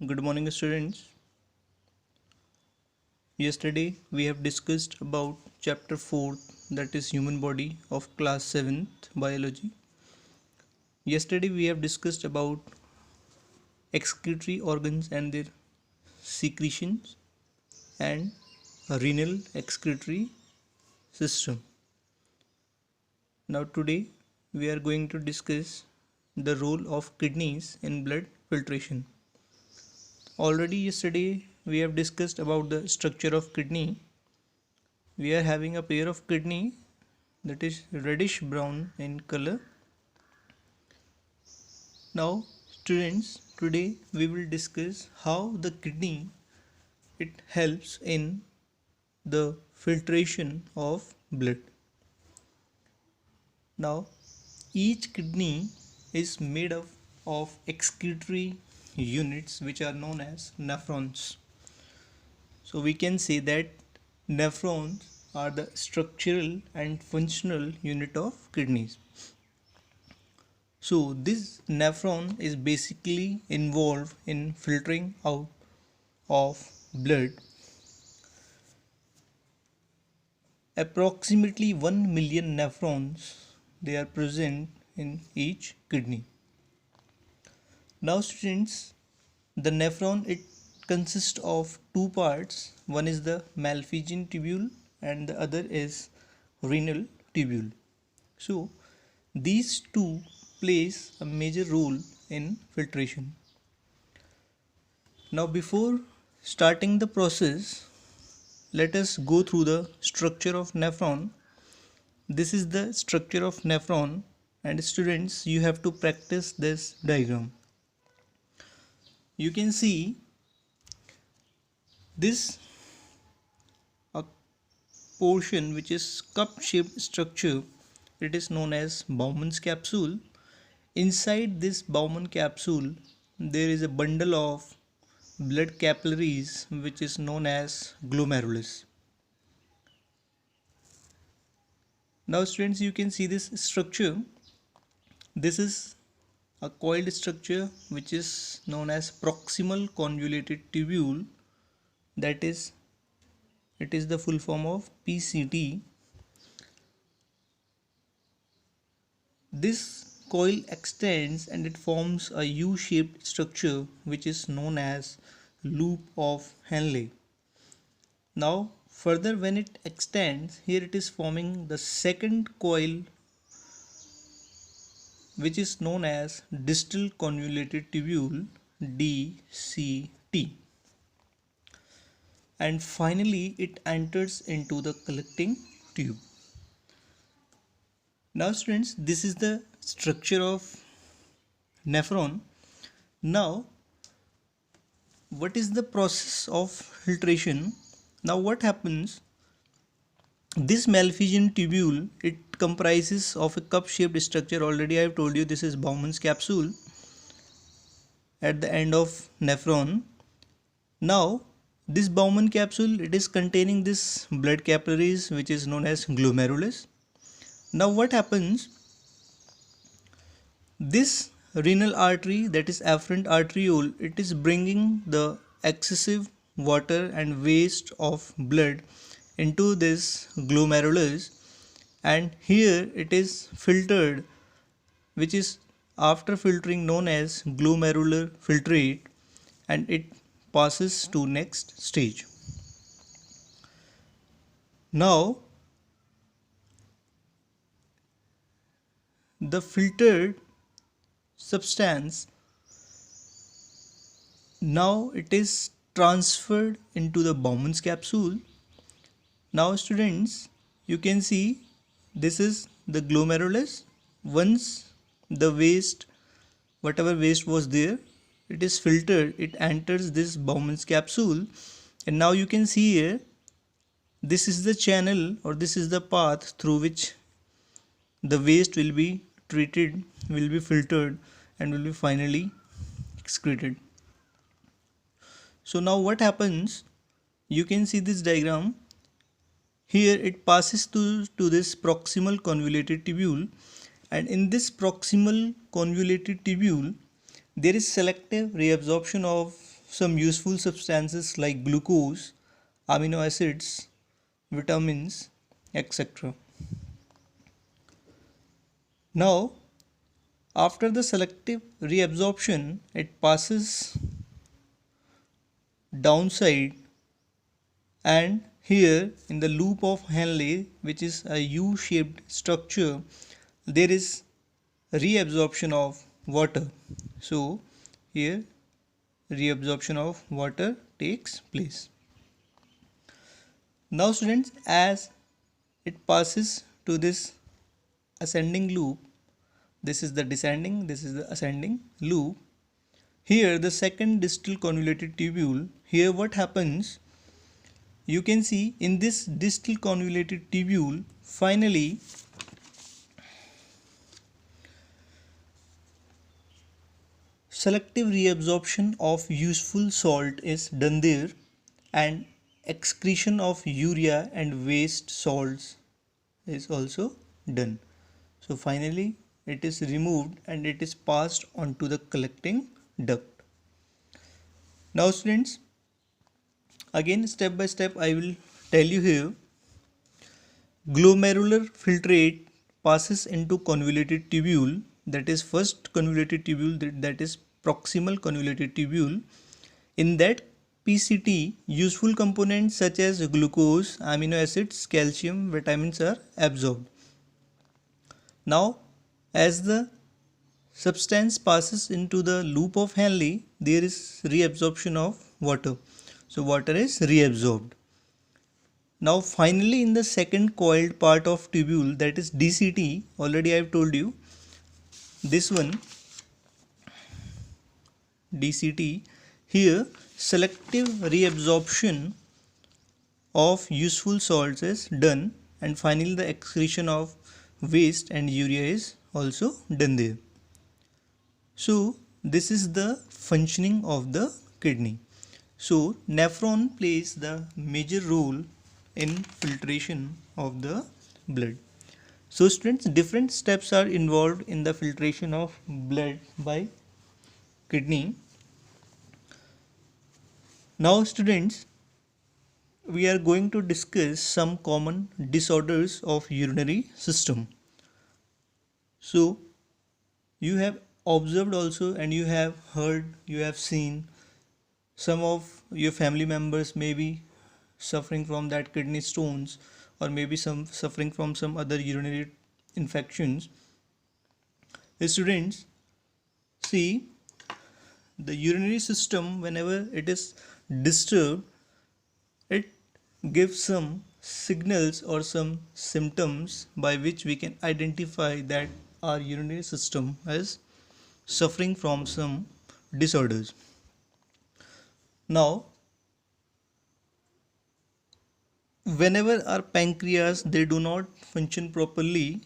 Good morning, students. Yesterday we have discussed about chapter 4, that is human body, of class 7th biology. Yesterday we have discussed about excretory organs and their secretions and renal excretory system. Now today we are going to discuss the role of kidneys in blood filtration. Already yesterday we have discussed about the structure of kidney. We are having a pair of kidney that is reddish brown in color. Now students, today we will discuss how the kidney it helps in the filtration of blood. Now each kidney is made up of excretory units which are known as nephrons. So we can say that nephrons are the structural and functional unit of kidneys. So this nephron is basically involved in filtering out of blood. Approximately 1 million nephrons they are present in each kidney. Now students, the nephron it consists of two parts. One is the Malpighian tubule and the other is renal tubule. So these two plays a major role in filtration. Now before starting the process, let us go through the structure of nephron. This is the structure of nephron, and students, you have to practice this diagram. You can see this a portion which is cup shaped structure. It is known as Bowman's capsule. Inside this Bowman capsule there is a bundle of blood capillaries which is known as glomerulus. Now students, you can see this structure. This is a coiled structure which is known as proximal convoluted tubule, that is, it is the full form of PCT. This coil extends and it forms a U-shaped structure which is known as loop of Henle. Now further, when it extends, here it is forming the second coil which is known as distal convoluted tubule, DCT, and finally it enters into the collecting tube. Now students, this is the structure of nephron. Now what is the process of filtration? Now what happens, this Malpighian tubule it comprises of a cup shaped structure. Already I have told you this is Bowman's capsule at the end of nephron. Now this Bowman capsule it is containing this blood capillaries which is known as glomerulus. Now what happens, this renal artery, that is afferent arteriole, it is bringing the excessive water and waste of blood into this glomerulus, and here it is filtered, which is after filtering known as glomerular filtrate, and it passes to next stage. Now the filtered substance, now it is transferred into the Bowman's capsule. Now students, you can see this is the glomerulus. Once the waste, whatever waste was there, it is filtered, it enters this Bowman's capsule, and now you can see here this is the channel or this is the path through which the waste will be treated, will be filtered, and will be finally excreted. So now what happens, you can see this diagram. Here it passes to this proximal convoluted tubule, and in this proximal convoluted tubule there is selective reabsorption of some useful substances like glucose, amino acids, vitamins, etc. Now, after the selective reabsorption, it passes downside, and here in the loop of Henle, which is a U-shaped structure, there is reabsorption of water. So here reabsorption of water takes place. Now students, as it passes to this ascending loop, this is the descending, this is the ascending loop. Here the second distal convoluted tubule, here what happens, you can see in this distal convoluted tubule, finally selective reabsorption of useful salt is done there, and excretion of urea and waste salts is also done. So finally it is removed and it is passed on to the collecting duct. Now students, again step by step I will tell you here. Glomerular filtrate passes into convoluted tubule, that is first convoluted tubule, that is proximal convoluted tubule. In that PCT, useful components such as glucose, amino acids, calcium, vitamins are absorbed. Now, as the substance passes into the loop of Henle, there is reabsorption of water. So, water is reabsorbed. Now, finally, in the second coiled part of tubule, that is DCT, already I have told you, this one, DCT, here selective reabsorption of useful salts is done, and finally the excretion of waste and urea is also done there. So this is the functioning of the kidney. So nephron plays the major role in filtration of the blood. So students, different steps are involved in the filtration of blood by kidney. Now students, we are going to discuss some common disorders of urinary system. So you have observed also, and you have heard, you have seen some of your family members may be suffering from that kidney stones, or maybe some suffering from some other urinary infections. Students, see, the urinary system, whenever it is disturbed, it gives some signals or some symptoms by which we can identify that our urinary system is suffering from some disorders. Now, whenever our pancreas, they do not function properly,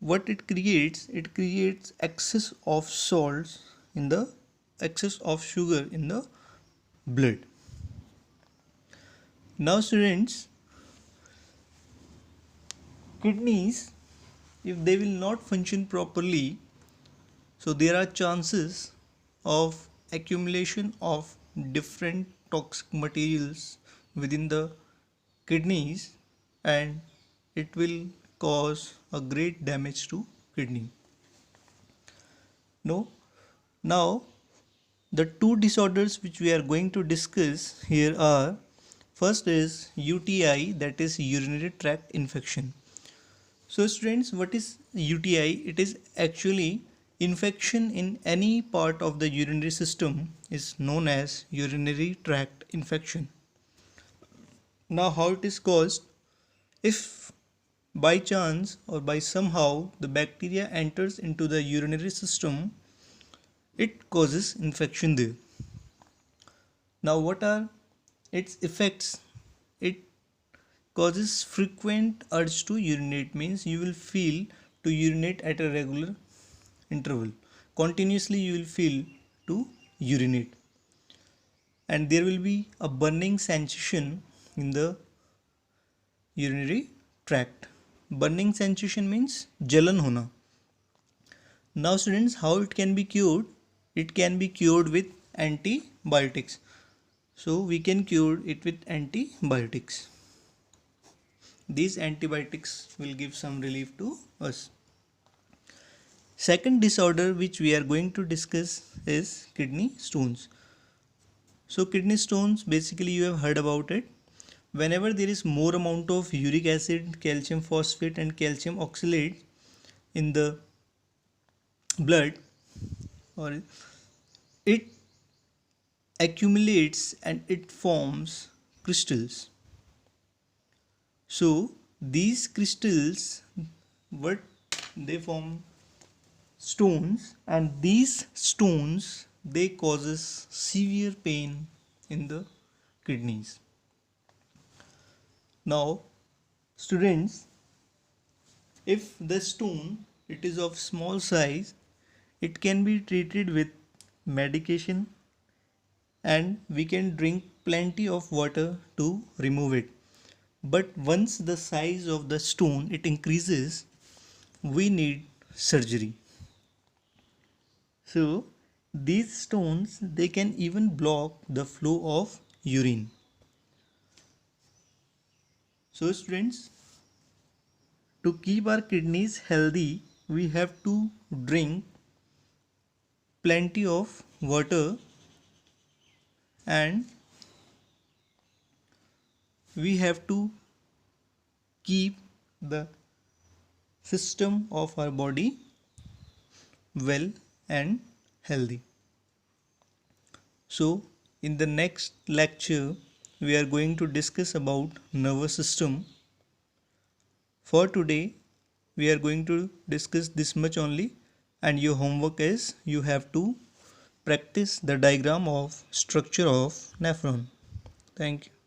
what it creates excess of salts in the excess of sugar in the blood. Now students, kidneys, if they will not function properly, so there are chances of accumulation of different toxic materials within the kidneys, and it will cause a great damage to kidney. Now the two disorders which we are going to discuss here are, first is UTI, that is urinary tract infection. So students, what is UTI? It is actually infection in any part of the urinary system is known as urinary tract infection. Now how it is caused? If by chance or by somehow the bacteria enters into the urinary system, it causes infection there. Now what are its effects? It causes frequent urge to urinate, means you will feel to urinate at a regular interval. Continuously you will feel to urinate, and there will be a burning sensation in the urinary tract. Burning sensation means jalan hona. Now students, how it can be cured? It can be cured with antibiotics. So we can cure it with antibiotics. These antibiotics will give some relief to us. Second disorder which we are going to discuss is kidney stones. So kidney stones, basically you have heard about it. Whenever there is more amount of uric acid, calcium phosphate and calcium oxalate in the blood, or it accumulates and it forms crystals. So these crystals, what they form stones, and these stones they causes severe pain in the kidneys. Now students, if the stone it is of small size, it can be treated with medication and we can drink plenty of water to remove it. But once the size of the stone it increases, we need surgery. So these stones they can even block the flow of urine. So students, to keep our kidneys healthy, we have to drink plenty of water and we have to keep the system of our body well and healthy. So in the next lecture we are going to discuss about nervous system. For today we are going to discuss this much only, and your homework is you have to practice the diagram of structure of nephron. Thank you.